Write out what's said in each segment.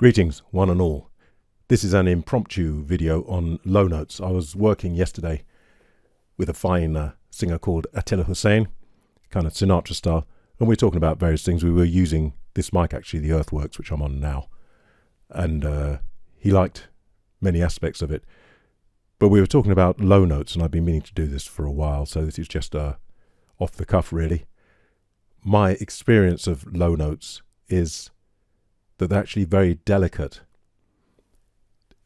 Greetings, one and all. This is an impromptu video on low notes. I was working yesterday with a fine singer called Attila Hussein, kind of Sinatra style, and we were talking about various things. We were using this mic, actually, the Earthworks, which I'm on now, and he liked many aspects of it. But we were talking about low notes, and I've been meaning to do this for a while, so this is just off the cuff, really. My experience of low notes is that they're actually very delicate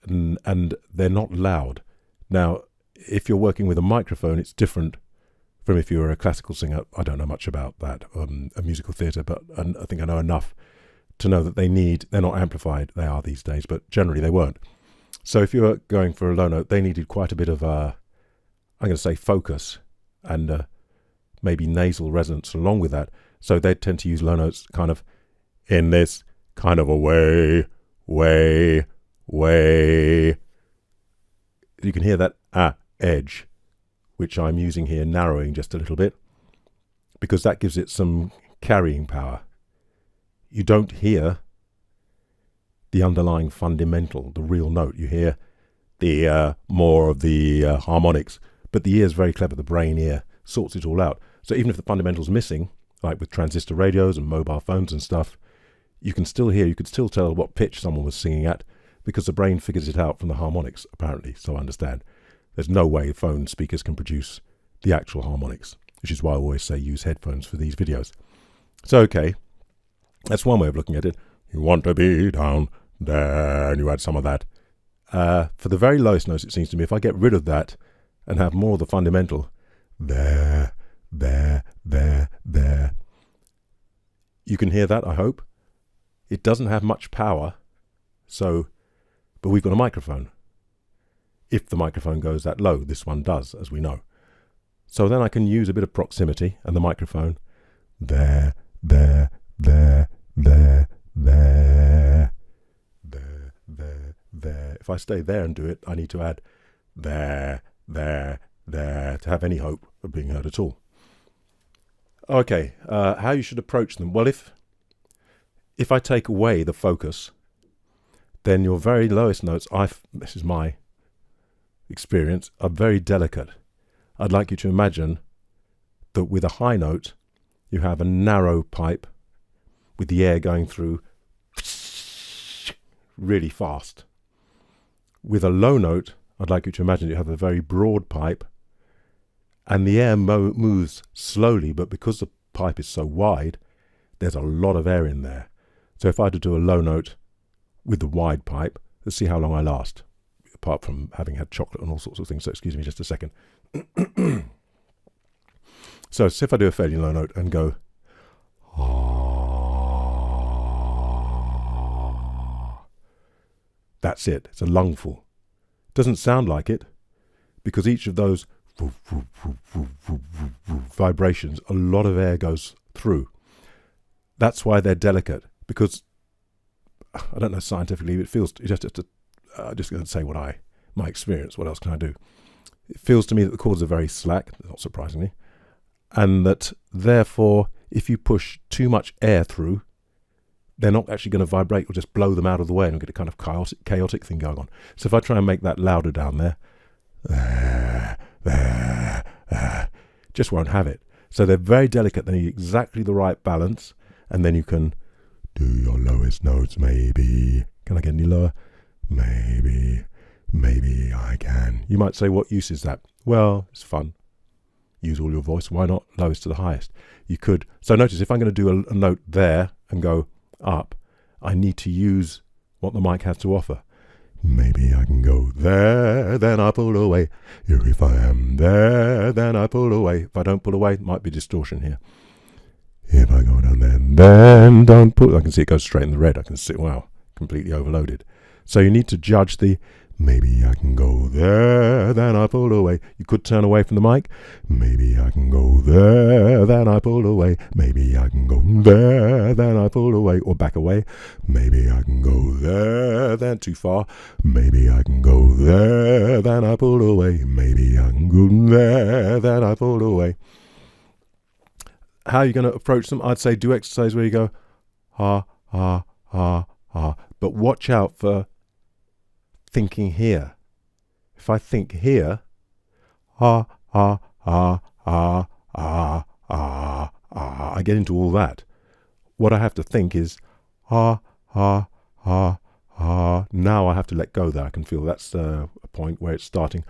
and they're not loud. Now, if you're working with a microphone, it's different from if you're a classical singer. I don't know much about that, a musical theatre, but I think I know enough to know that they're not amplified. They are these days, but generally they weren't. So if you're going for a low note, they needed quite a bit of, I'm going to say, focus and maybe nasal resonance along with that. So they tend to use low notes kind of in this kind of a way. You can hear that edge, which I'm using here, narrowing just a little bit, because that gives it some carrying power. You don't hear the underlying fundamental, the real note. You hear the more of the harmonics, but the ear's very clever. The brain ear sorts it all out. So even if the fundamental's missing, like with transistor radios and mobile phones and stuff, you can still hear, you could still tell what pitch someone was singing at, because the brain figures it out from the harmonics, apparently. So I understand. There's no way phone speakers can produce the actual harmonics, which is why I always say use headphones for these videos. So, okay, that's one way of looking at it. You want to be down there, and you add some of that. For the very lowest notes, it seems to me, if I get rid of that and have more of the fundamental, there, you can hear that, I hope. It doesn't have much power, but we've got a microphone. If the microphone goes that low, this one does, as we know. So then I can use a bit of proximity and the microphone. There. If I stay there and do it, I need to add there to have any hope of being heard at all. Okay, how you should approach them. Well, if I take away the focus, then your very lowest notes, this is my experience, are very delicate. I'd like you to imagine that with a high note, you have a narrow pipe with the air going through really fast. With a low note, I'd like you to imagine you have a very broad pipe and the air moves slowly, but because the pipe is so wide, there's a lot of air in there. So if I had to do a low note with the wide pipe, let's see how long I last, apart from having had chocolate and all sorts of things. So excuse me just a second. So if I do a fairly low note and go, that's it. It's a lungful. Doesn't sound like it, because each of those vibrations, a lot of air goes through. That's why they're delicate, because I don't know scientifically, it feels, just going to say my experience, what else can I do? It feels to me that the chords are very slack, not surprisingly, and that therefore, if you push too much air through, they're not actually going to vibrate. You'll just blow them out of the way and get a kind of chaotic thing going on. So if I try and make that louder down there, just won't have it. So they're very delicate. They need exactly the right balance, and then you can do your lowest notes, maybe. Can I get any lower? Maybe I can. You might say, what use is that? Well, it's fun. Use all your voice. Why not lowest to the highest? You could. So notice, if I'm going to do a note there and go up, I need to use what the mic has to offer. Maybe I can go there, then I pull away. If I am there, then I pull away. If I don't pull away, it might be distortion here. If I go down there, then don't pull. I can see it goes straight in the red. I can see, wow, completely overloaded. So you need to judge the, maybe I can go there, then I pull away. You could turn away from the mic. Maybe I can go there, then I pull away. Maybe I can go there, then I pull away. Or back away. Maybe I can go there, then too far. Maybe I can go there, then I pull away. Maybe I can go there, then I pull away. How are you going to approach them? I'd say do exercise where you go, ha, ha, ha, ha, But watch out for thinking here. If I think here, I get into all that. What I have to think is, now I have to let go there. I can feel that's a point where it's starting.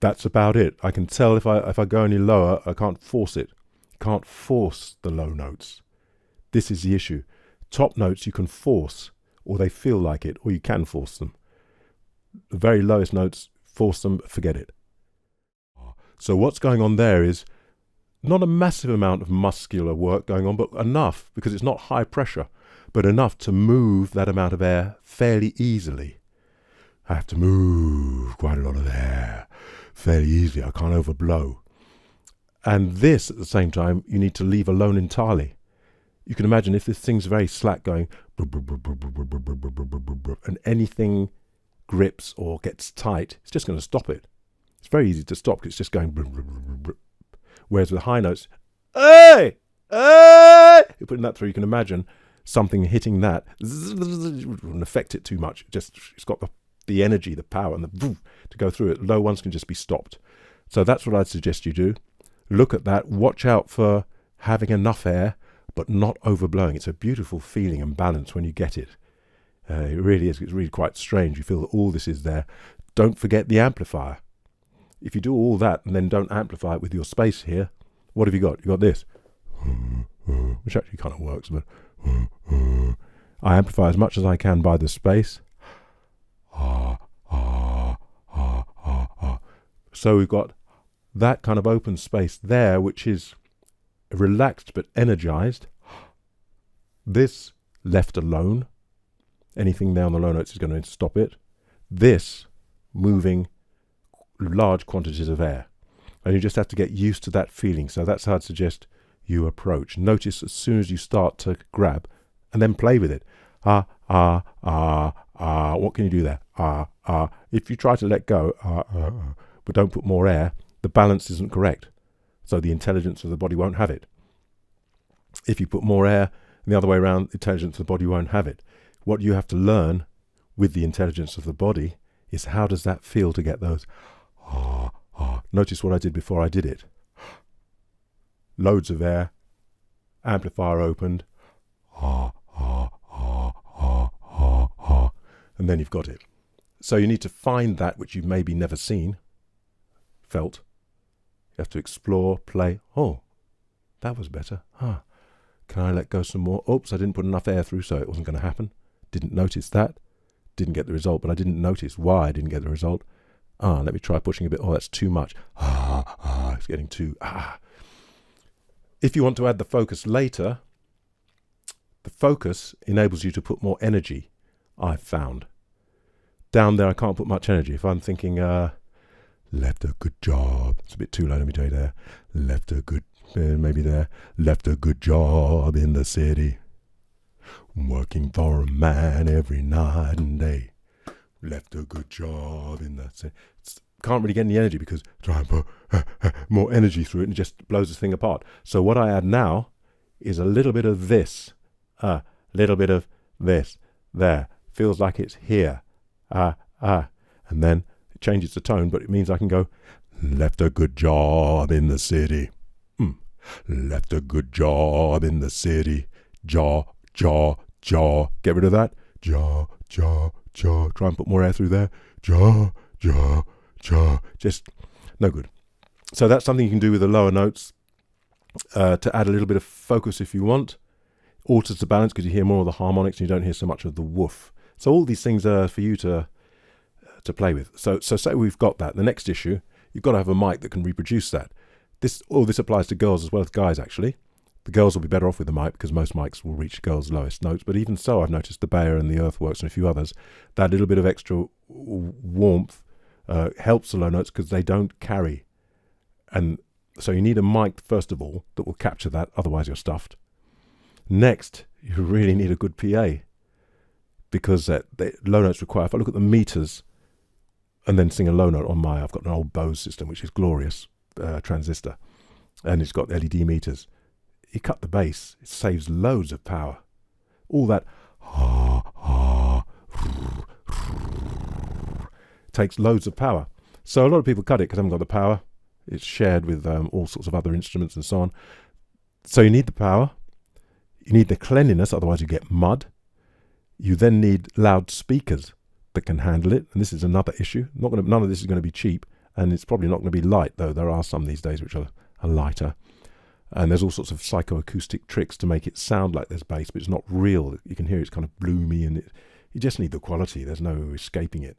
That's about it. I can tell if I go any lower, I can't force it. Can't force the low notes. This is the issue. Top notes you can force, or they feel like it, or you can force them. The very lowest notes, force them, forget it. So what's going on there is not a massive amount of muscular work going on, but enough, because it's not high pressure, but enough to move that amount of air fairly easily. I have to move quite a lot of air fairly easily. I can't overblow. And this, at the same time, you need to leave alone entirely. You can imagine if this thing's very slack going, and anything grips or gets tight, it's just going to stop it. It's very easy to stop because it's just going. Whereas with high notes, hey, you're putting that through, you can imagine something hitting that. It wouldn't affect it too much. It's got the energy, the power, and to go through it. Low ones can just be stopped. So that's what I'd suggest you do. Look at that. Watch out for having enough air, but not overblowing. It's a beautiful feeling and balance when you get it. It really is. It's really quite strange. You feel that all this is there. Don't forget the amplifier. If you do all that and then don't amplify it with your space here, what have you got? You've got this, which actually kind of works, but I amplify as much as I can by the space. So we've got that kind of open space there, which is relaxed but energized. This left alone, anything there on the low notes is going to stop it. This moving large quantities of air, and you just have to get used to that feeling. So that's how I'd suggest you approach. Notice as soon as you start to grab, and then play with it. What can you do there? If you try to let go, but don't put more air, the balance isn't correct. So the intelligence of the body won't have it. If you put more air, and the other way around, the intelligence of the body won't have it. What you have to learn with the intelligence of the body is how does that feel to get those. Notice what I did before I did it. Loads of air, amplifier opened, and then you've got it. So you need to find that which you've maybe never seen, felt. You have to explore, play. Oh, that was better. Can I let go some more? Oops, I didn't put enough air through, so it wasn't going to happen. Didn't notice that. Didn't get the result, but I didn't notice why I didn't get the result. Let me try pushing a bit. Oh, that's too much. It's getting too. If you want to add the focus later, the focus enables you to put more energy, I've found. Down there, I can't put much energy. If I'm thinking, left a good job. It's a bit too low, let me tell you there. Left a good, maybe there. Left a good job in the city. Working for a man every night and day. Left a good job in the city. Can't really get any energy because try and put more energy through it and it just blows this thing apart. So what I add now is a little bit of this. A little bit of this. There. Feels like it's here. And then it changes the tone, but it means I can go, left a good job in the city. Left a good job in the city. Jaw. Get rid of that. Jaw. Try and put more air through there. Jaw. Just no good. So that's something you can do with the lower notes to add a little bit of focus if you want. Alters the balance because you hear more of the harmonics and you don't hear so much of the woof. So all these things are for you to play with. So say we've got that. The next issue, you've got to have a mic that can reproduce that. This applies to girls as well as guys, actually. The girls will be better off with the mic because most mics will reach girls' lowest notes. But even so, I've noticed the Bayer and the Earthworks and a few others, that little bit of extra warmth helps the low notes because they don't carry. And so you need a mic, first of all, that will capture that. Otherwise, you're stuffed. Next, you really need a good PA because the low notes require, if I look at the meters and then sing a low note on I've got an old Bose system, which is glorious. transistor, and it's got LED meters. You cut the bass, it saves loads of power. All that takes loads of power. So a lot of people cut it because they haven't got the power. It's shared with all sorts of other instruments and so on. So you need the power. You need the cleanliness, otherwise you get mud. You then need loud speakers that can handle it. And this is another issue. None of this is going to be cheap, and it's probably not going to be light, though there are some these days which are lighter. And there's all sorts of psychoacoustic tricks to make it sound like there's bass, but it's not real. You can hear it's kind of bloomy, and you just need the quality. There's no escaping it.